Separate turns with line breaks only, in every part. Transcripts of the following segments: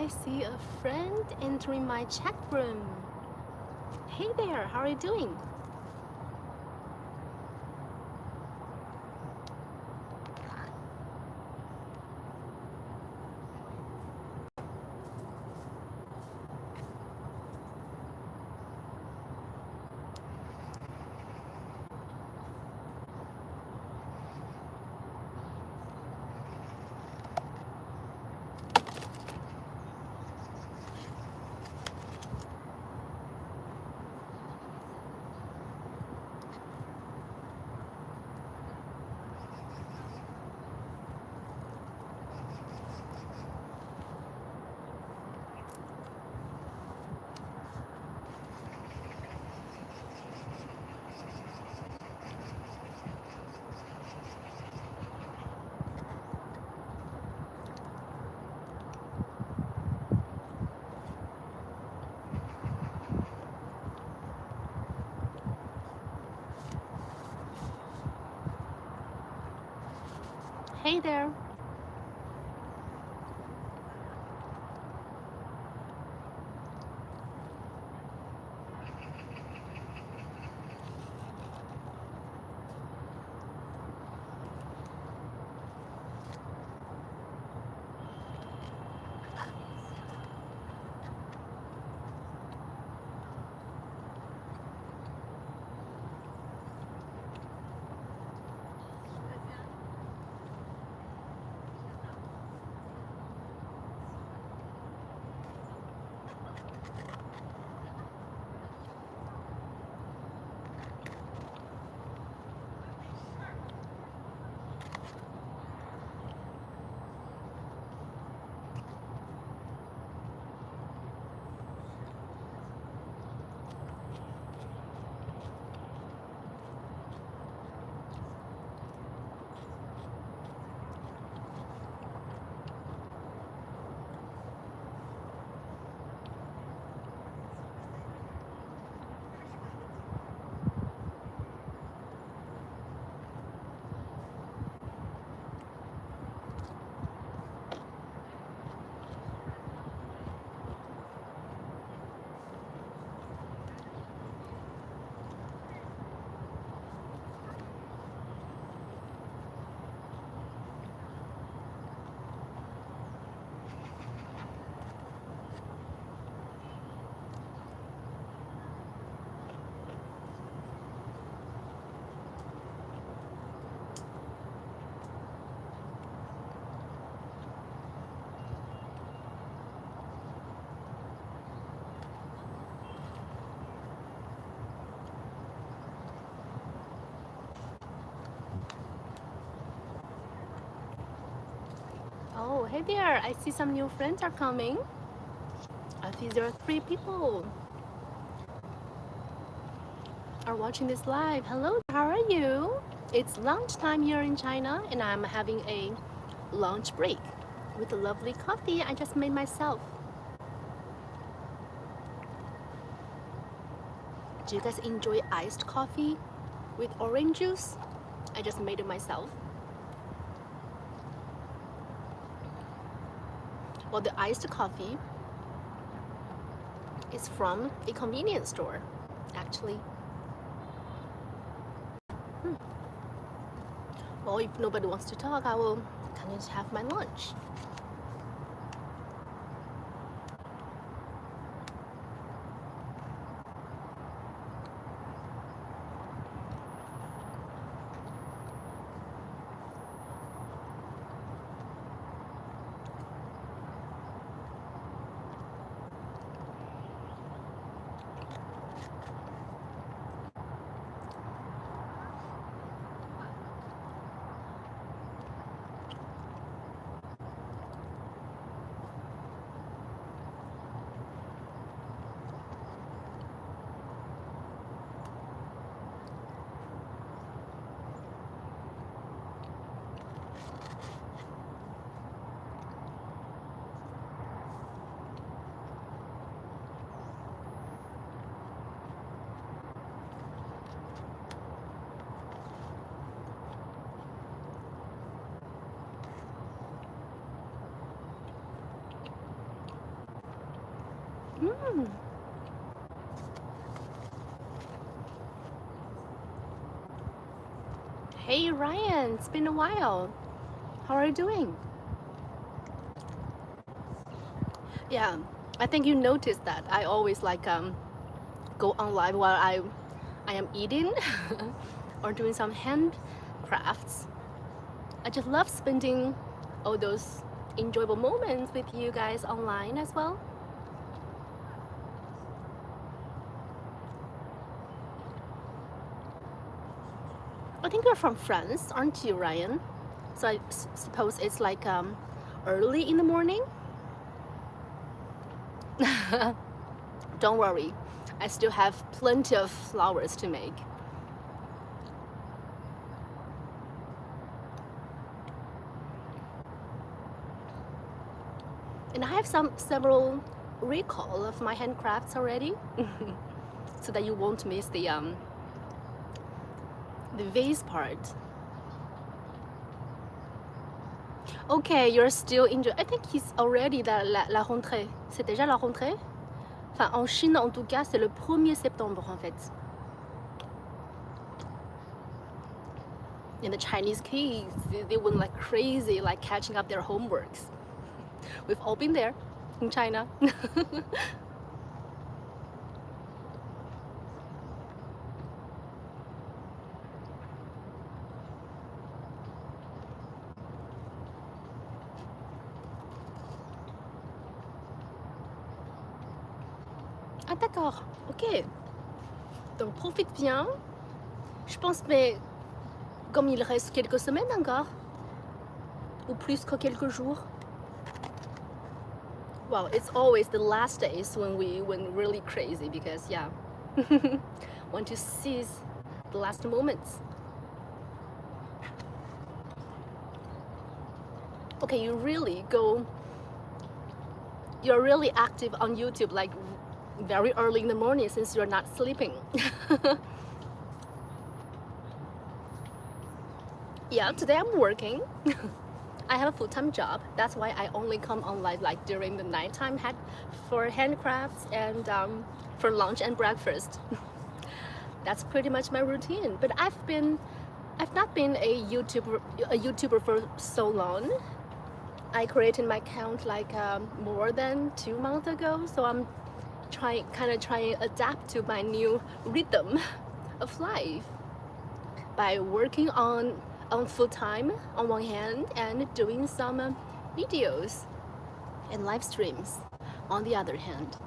I see a friend entering my chat room. Hey there, how are you doing? Hey there. Oh, hey there. I see some new friends are coming. I see there are 3 people are watching this live. Hello, how are you? It's lunchtime here in China and I'm having a lunch break with a lovely coffee I just made myself. Do you guys enjoy iced coffee with orange juice? I just made it myself. Well, the iced coffee is from a convenience store, actually. Well, if nobody wants to talk, I will kind of have my lunch. Mm. Hey Ryan, it's been a while. How are you doing? Yeah, I think you noticed that I always like go on live while I am eating or doing some handcrafts. I just love spending all those enjoyable moments with you guys online as well. I think you're from France, aren't you, Ryan? So I suppose it's like early in the morning. Don't worry, I still have plenty of flowers to make. And I have several recall of my handcrafts already, so that you won't miss the vase part. Okay, you're still enjoying. I think it's already la rentrée. C'est déjà la rentrée. Enfin, en Chine, en tout cas, c'est le 1er septembre en fait. And the Chinese kids, they went like crazy, like catching up their homeworks. We've all been there in China. Ah d'accord, ok. Donc profite bien. Je pense, mais comme il reste quelques semaines encore, ou plus que quelques jours. Well, it's always the last days when we went really crazy because yeah, want to seize the last moments. Okay, you're really active on YouTube like very early in the morning since you're not sleeping. Yeah, today I'm working. I have a full-time job. That's why I only come online like during the nighttime for handcrafts and for lunch and breakfast. That's pretty much my routine. But I've not been a YouTuber for so long. I created my account like more than 2 months ago, so I'm trying to adapt to my new rhythm of life by working on full time on one hand and doing some videos and live streams on the other hand.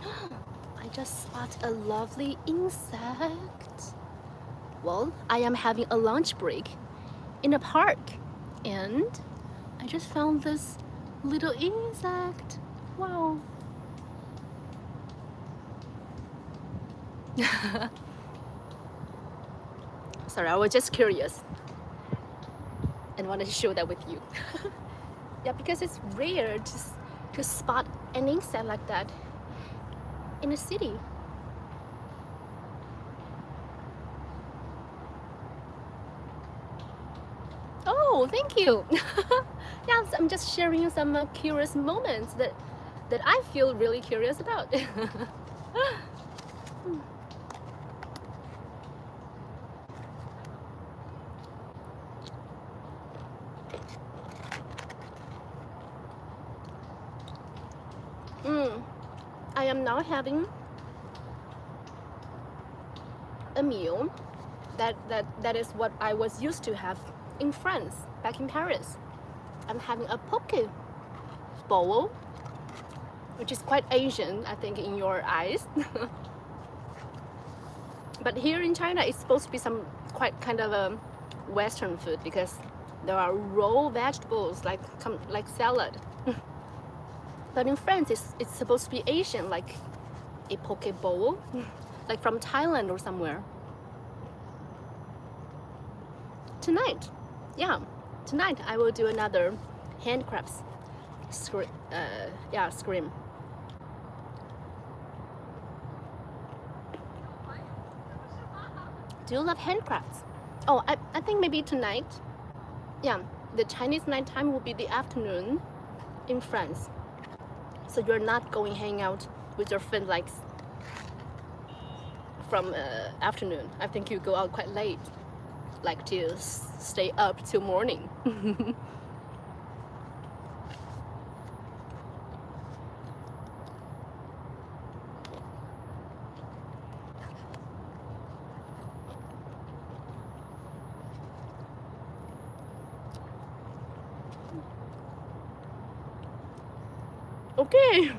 I just spot a lovely insect. Well, I am having a lunch break in a park and I just found this little insect. Wow. Sorry, I was just curious and wanted to share that with you. Yeah, because it's rare to spot an insect like that in a city. Oh, thank you. Yeah, I'm just sharing some curious moments that I feel really curious about. I am now having a meal that is what I was used to have in France, back in Paris. I'm having a poke bowl, which is quite Asian, I think, in your eyes. But here in China, it's supposed to be some quite kind of a Western food because there are raw vegetables like salad. But in France, it's supposed to be Asian, like a poke bowl, like from Thailand or somewhere. Tonight, yeah, tonight I will do another handcrafts scream. Do you love handcrafts? Oh, I think maybe tonight, yeah, the Chinese nighttime will be the afternoon in France. So you're not going hang out with your friend like from afternoon. I think you go out quite late, like to stay up till morning. Okay,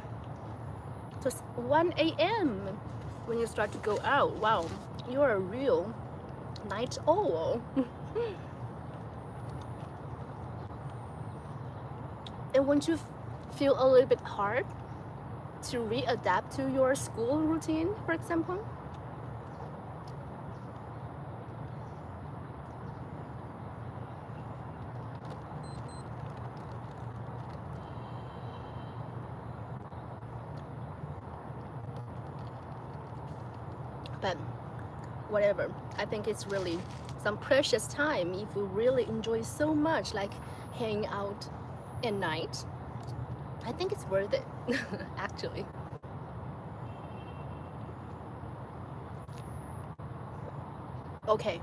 just 1 a.m. when you start to go out. Wow, you're a real night owl. And won't you feel a little bit hard to readapt to your school routine, for example? But whatever, I think it's really some precious time if we really enjoy so much, like hanging out at night. I think it's worth it, actually. Okay.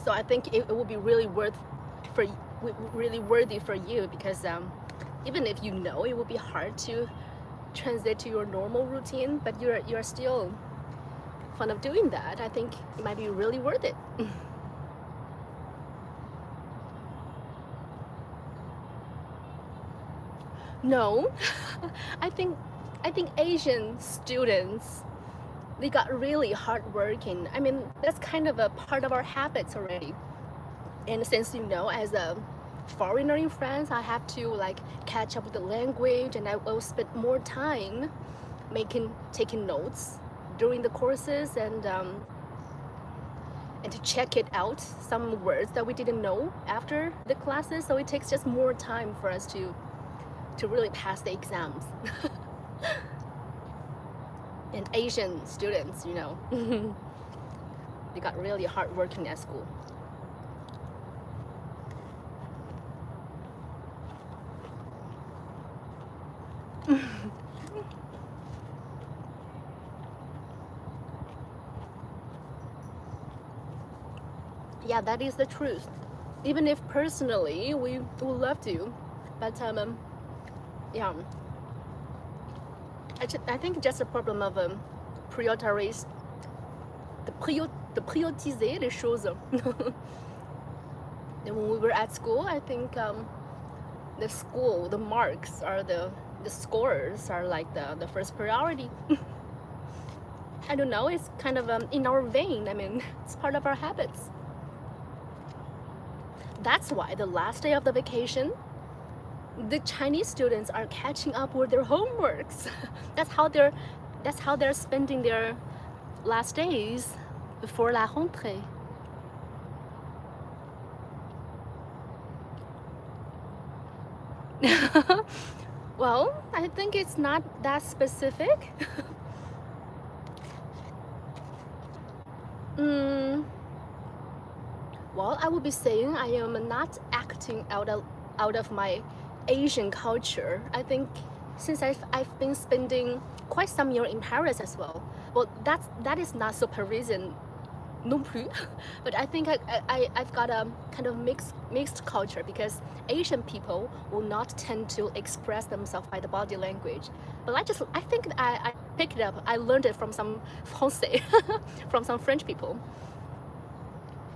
So I think it will be really really worthy for you, because even if you know it will be hard to translate to your normal routine, but you're still fond of doing that, I think it might be really worth it. No, I think Asian students, they got really hardworking. I mean, that's kind of a part of our habits already. And since as a foreigner in France, I have to like catch up with the language, and I will spend more time taking notes during the courses, and to check it out, some words that we didn't know after the classes. So it takes just more time for us to really pass the exams. And Asian students, they got really hardworking at school. Yeah, that is the truth. Even if personally we would love to, but yeah, I think just a problem of prioritize de prioriser les choses. And when we were at school, I think the marks are the scores are like the first priority. I don't know, it's kind of in our vein. I mean, it's part of our habits. That's why the last day of the vacation, the Chinese students are catching up with their homeworks. that's how they're spending their last days before la rentrée. Well, I think it's not that specific. Well, I would be saying I am not acting out of my Asian culture. I think since I've been spending quite some year in Paris as well. Well, that is not so Parisian non plus. But I think I've got a kind of mixed culture, because Asian people will not tend to express themselves by the body language. But I think I picked it up. I learned it from some Francais, from some French people,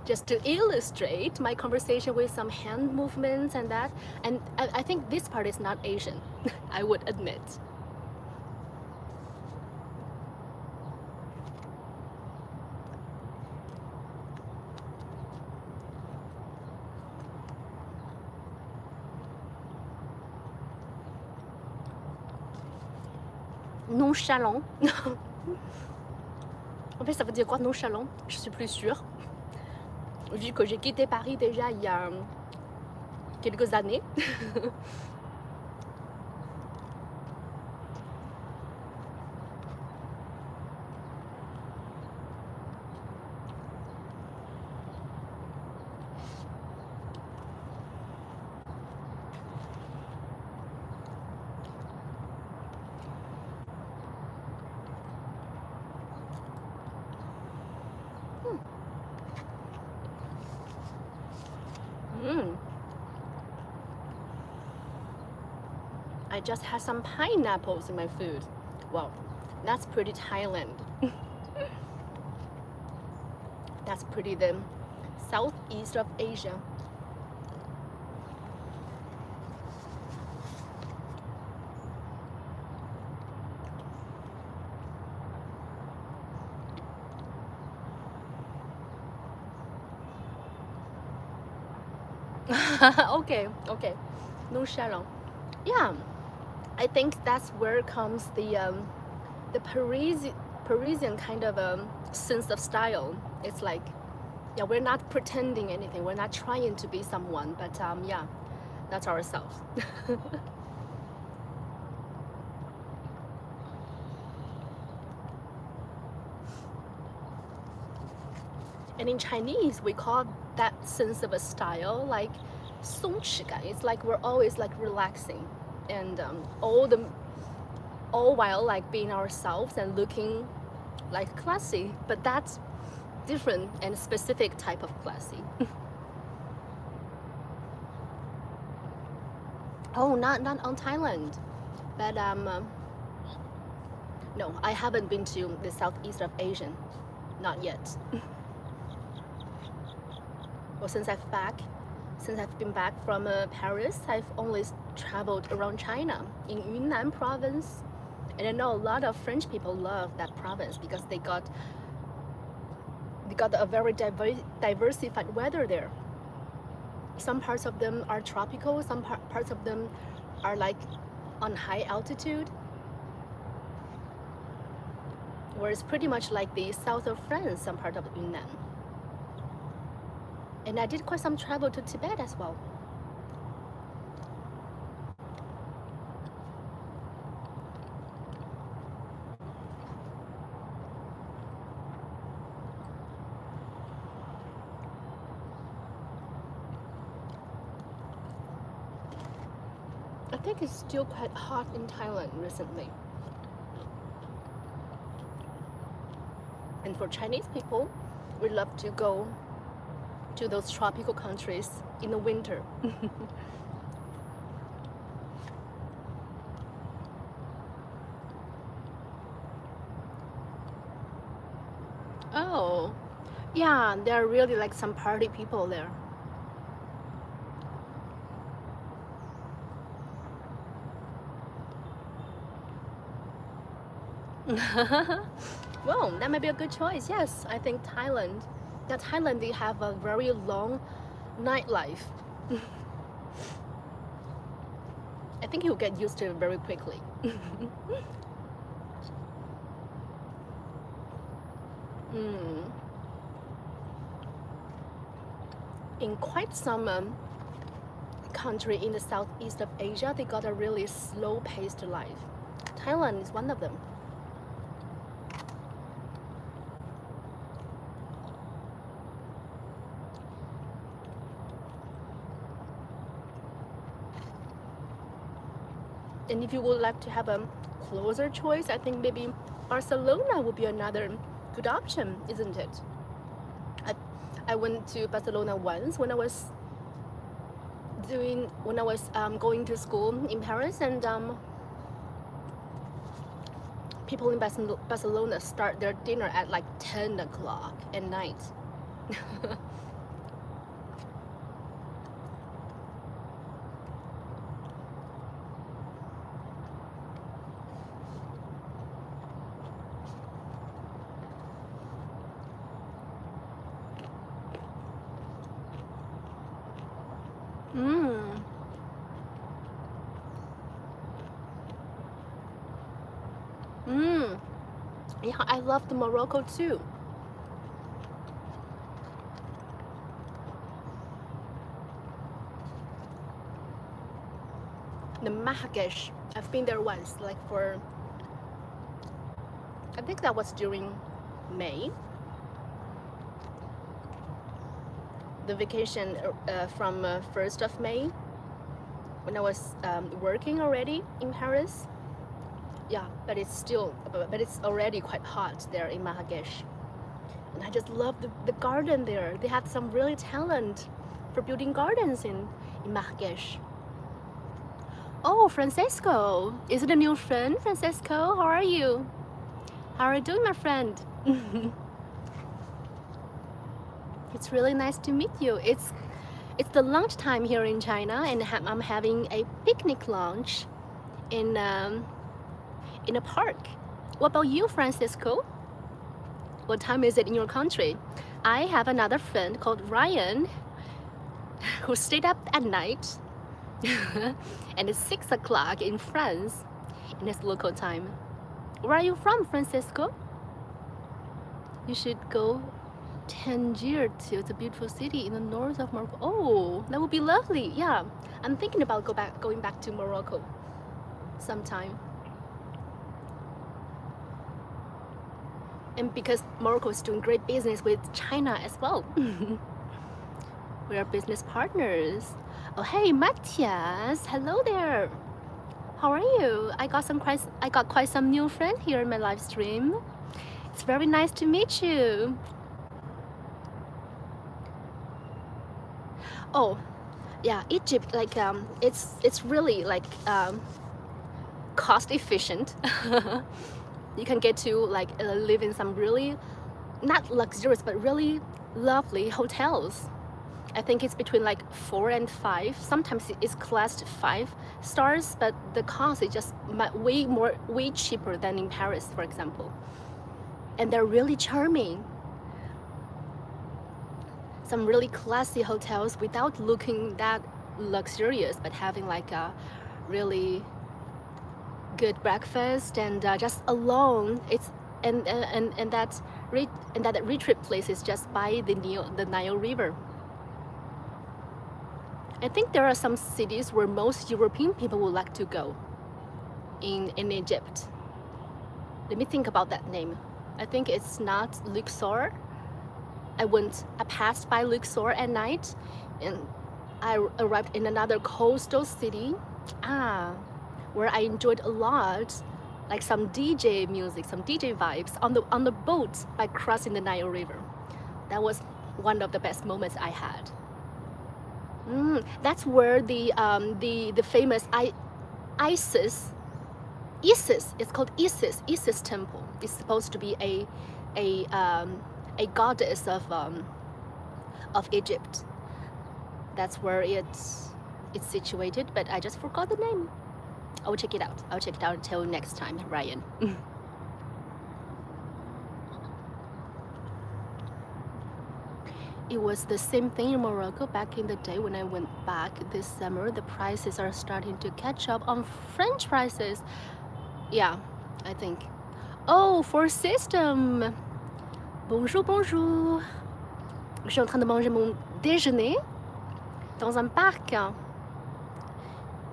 just to illustrate my conversation with some hand movements and that. And I think this part is not Asian, I would admit. Nonchalant. En fait, ça veut dire quoi, nonchalant? Je suis plus sûre, vu que j'ai quitté Paris déjà il y a quelques années. I just had some pineapples in my food. Wow, that's pretty Thailand. That's pretty the southeast of Asia. Okay, okay, no shadow. Yeah, I think that's where comes the Parisian kind of sense of style. It's like, yeah, we're not pretending anything. We're not trying to be someone, but yeah, that's ourselves. And in Chinese, we call that sense of a style like 松弛感. It's like we're always like relaxing, and all while like being ourselves and looking like classy. But that's different and specific type of classy. Oh, not on Thailand, but no, I haven't been to the southeast of Asia, not yet. Well, since I've been back from Paris, I've only traveled around China in Yunnan province, and I know a lot of French people love that province because they got a very diversified weather there. Some parts of them are tropical, some parts of them are like on high altitude, where it's pretty much like the south of France, some part of Yunnan. And I did quite some travel to Tibet as well. I think it's still quite hot in Thailand recently. And for Chinese people, we love to go to those tropical countries in the winter. Oh, yeah, there are really like some party people there. Well, that might be a good choice. Yes, I think Thailand. Yeah, Thailand, they have a very long nightlife. I think you'll get used to it very quickly. Mm. In quite some country in the southeast of Asia, they got a really slow-paced life. Thailand is one of them. And if you would like to have a closer choice, I think maybe Barcelona would be another good option, isn't it? I went to Barcelona once when I was going to school in Paris, and people in Barcelona start their dinner at like 10 o'clock at night. Mm. Mm. Yeah, I love the Morocco too. The Marrakesh, I've been there once, like for, I think that was during May. The vacation from 1st of May, when I was working already in Paris. Yeah, but it's already quite hot there in Marrakesh. And I just love the garden there. They had some really talent for building gardens in Marrakesh. Oh, Francesco. Is it a new friend, Francesco? How are you? How are you doing, my friend? It's really nice to meet you. It's the lunchtime here in China, and I'm having a picnic lunch in a park. What about you, Francisco? What time is it in your country? I have another friend called Ryan who stayed up at night and it's 6 o'clock in France in his local time. Where are you from, Francisco? You should go Tangier too. It's a beautiful city in the north of Morocco. Oh, that would be lovely. Yeah, I'm thinking about going back to Morocco sometime. And because Morocco is doing great business with China as well. We are business partners. Oh, hey, Matthias. Hello there. How are you? I got quite some new friends here in my live stream. It's very nice to meet you. Oh, yeah, Egypt, like it's really like cost efficient. You can get to like live in some really not luxurious but really lovely hotels. I think it's between like 4 and 5. Sometimes it's classed 5 stars, but the cost is just way cheaper than in Paris, for example. And they're really charming. Some really classy hotels without looking that luxurious, but having like a really good breakfast and just alone. It's and that retreat place is just by the Nile River. I think there are some cities where most European people would like to go in Egypt. Let me think about that name. I think it's not Luxor. I passed by Luxor at night and I arrived in another coastal city where I enjoyed a lot, like some DJ music, some DJ vibes on the boat by crossing the Nile River. That was one of the best moments I had. That's where the famous Isis, it's called Isis temple. It's supposed to be a goddess of Egypt. That's where it's situated, but I just forgot the name. I'll check it out. I'll check it out until next time, Ryan. It was the same thing in Morocco back in the day when I went back this summer. The prices are starting to catch up on French prices. Yeah, I think. Oh, for system. Bonjour, bonjour. Je suis en train de manger mon déjeuner dans un parc.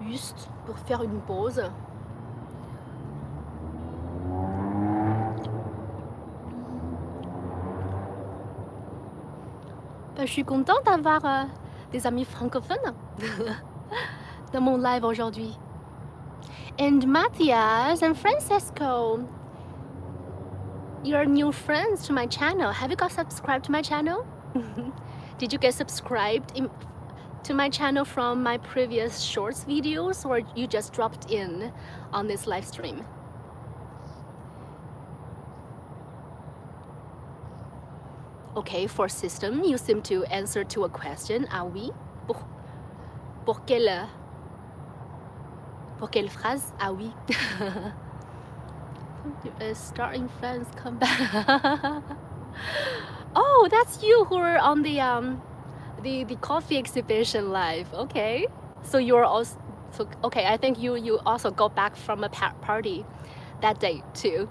Juste pour faire une pause. Je suis contente d'avoir des amis francophones dans mon live aujourd'hui. And Matthias and Francesco, you're new friends to my channel. Have you got subscribed to my channel? Did you get subscribed to my channel from my previous shorts videos, or you just dropped in on this live stream? Okay, for system, you seem to answer to a question. Ah oui? Pour quelle phrase? Ah oui. Star in France, come back. Oh, that's you who are on the coffee exhibition live. Okay, so you're also okay. I think you also got back from a party that day too.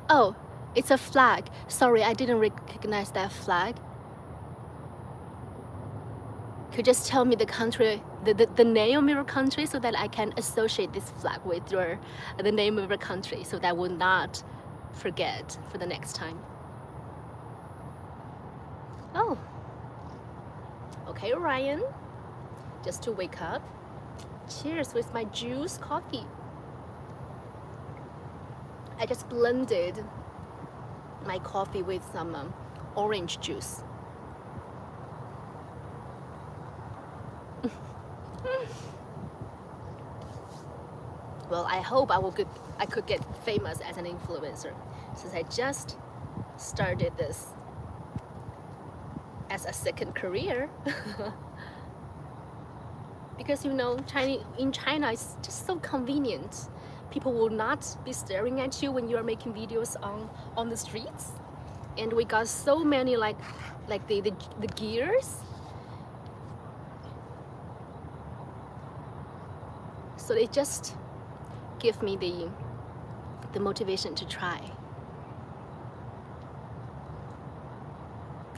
Oh, it's a flag. Sorry, I didn't recognize that flag. Could you just tell me the country, the name of your country, so that I can associate this flag with the name of your country, so that I will not forget for the next time. Oh, okay, Ryan. Just to wake up. Cheers with my juice coffee. I just blended my coffee with some orange juice. Well, I hope I could get famous as an influencer, since I just started this as a second career. Because you know, in China, it's just so convenient. People will not be staring at you when you are making videos on the streets, and we got so many like the gears. So they just give me the motivation to try.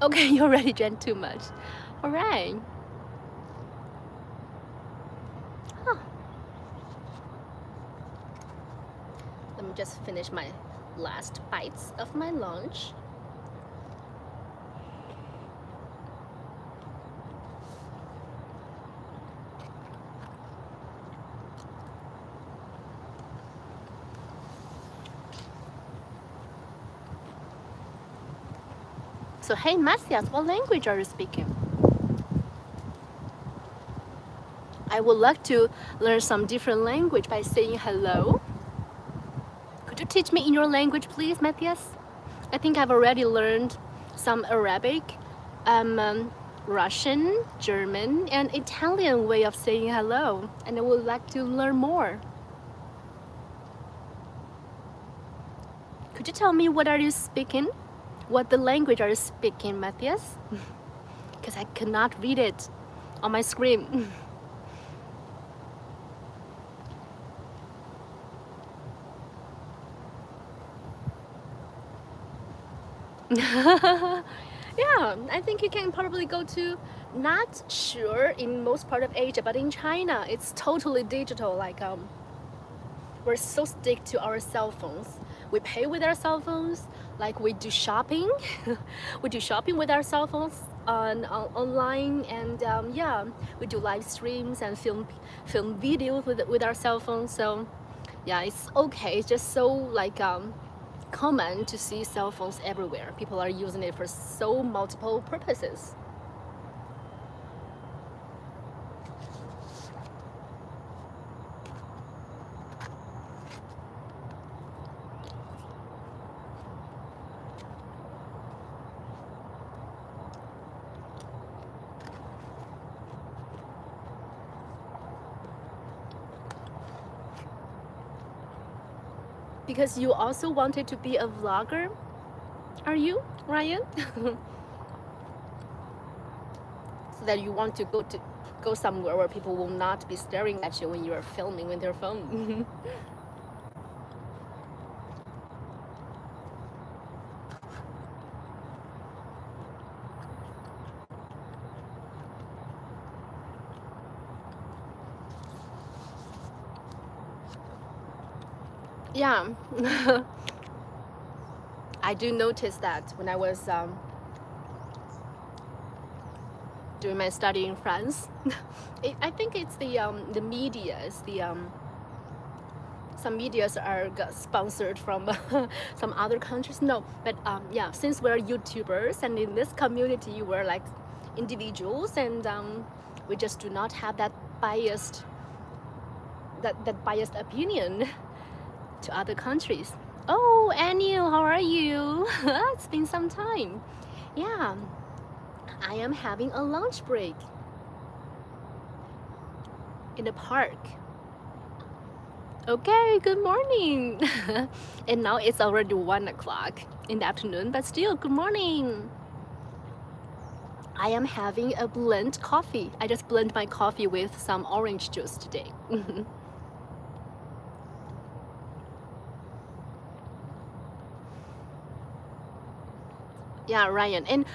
Okay, you already drank too much. All right. Huh. Let me just finish my last bites of my lunch. So hey, Matthias, what language are you speaking? I would like to learn some different language by saying hello. Could you teach me in your language, please, Matthias? I think I've already learned some Arabic, Russian, German, and Italian way of saying hello, and I would like to learn more. Could you tell me what are you speaking? What the language are you speaking, Matthias? Because I cannot read it on my screen. Yeah, I think you can probably go to, not sure in most part of Asia, but in China, it's totally digital. Like we're so stick to our cell phones. We pay with our cell phones, like we do shopping. We do shopping with our cell phones online, and yeah, we do live streams and film videos with our cell phones. So yeah, it's okay. It's just so like common to see cell phones everywhere. People are using it for so multiple purposes. Because you also wanted to be a vlogger, are you, Ryan? So that you want to go somewhere where people will not be staring at you when you are filming with your phone. Yeah. I do notice that when I was doing my study in France. I think it's the medias, some medias are sponsored from some other countries. No, but yeah, since we're YouTubers and in this community we're like individuals, and we just do not have that biased biased opinion to other countries. Oh, Annie, how are you? It's been some time. Yeah, I am having a lunch break in the park. Okay, good morning. And now it's already 1 o'clock in the afternoon, but still, good morning. I am having a blend coffee. I just blend my coffee with some orange juice today. Yeah, Ryan, and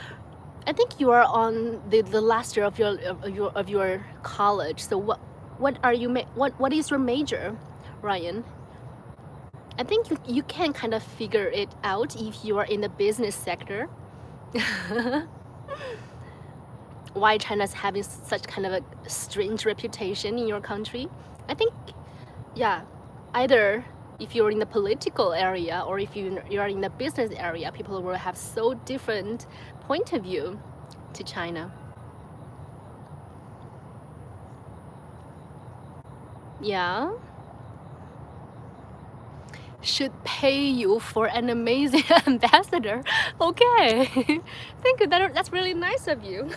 I think you are on the last year of your college. So what are you what is your major, Ryan? I think you can kind of figure it out if you are in the business sector. Why China's having such kind of a strange reputation in your country. I think, yeah, either if you're in the political area or if you're in the business area, people will have so different point of view to China. Yeah. Should pay you for an amazing ambassador. Okay. Thank you. That's really nice of you.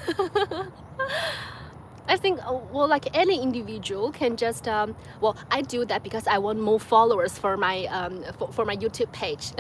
I think, well, like any individual can just, well, I do that because I want more followers for my YouTube page.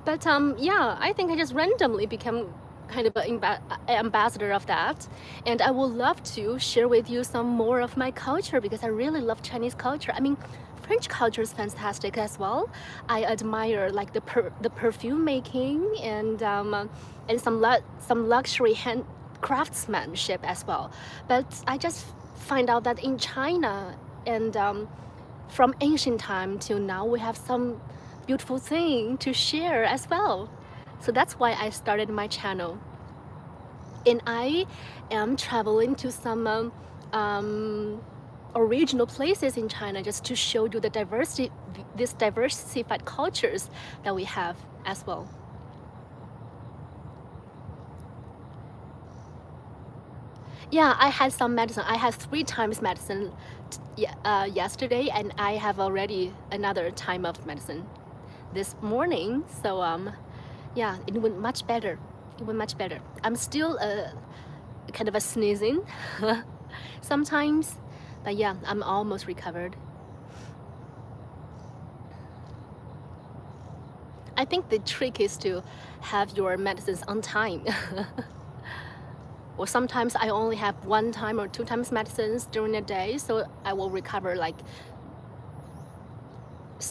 But yeah, I think I just randomly become kind of an ambassador of that, and I would love to share with you some more of my culture because I really love Chinese culture. I mean, French culture is fantastic as well. I admire like the perfume making and some luxury hand craftsmanship as well. But I just find out that in China and from ancient time till now, we have some beautiful thing to share as well. So that's why I started my channel. And I am traveling to some original places in China just to show you the these diversified cultures that we have as well. Yeah, I had some medicine. I had 3 times medicine yesterday, and I have already another time of medicine this morning. So yeah, it went much better. It went much better. I'm still kind of a sneezing sometimes, but yeah, I'm almost recovered. I think the trick is to have your medicines on time. Or sometimes I only have 1 time or 2 times medicines during the day, so I will recover like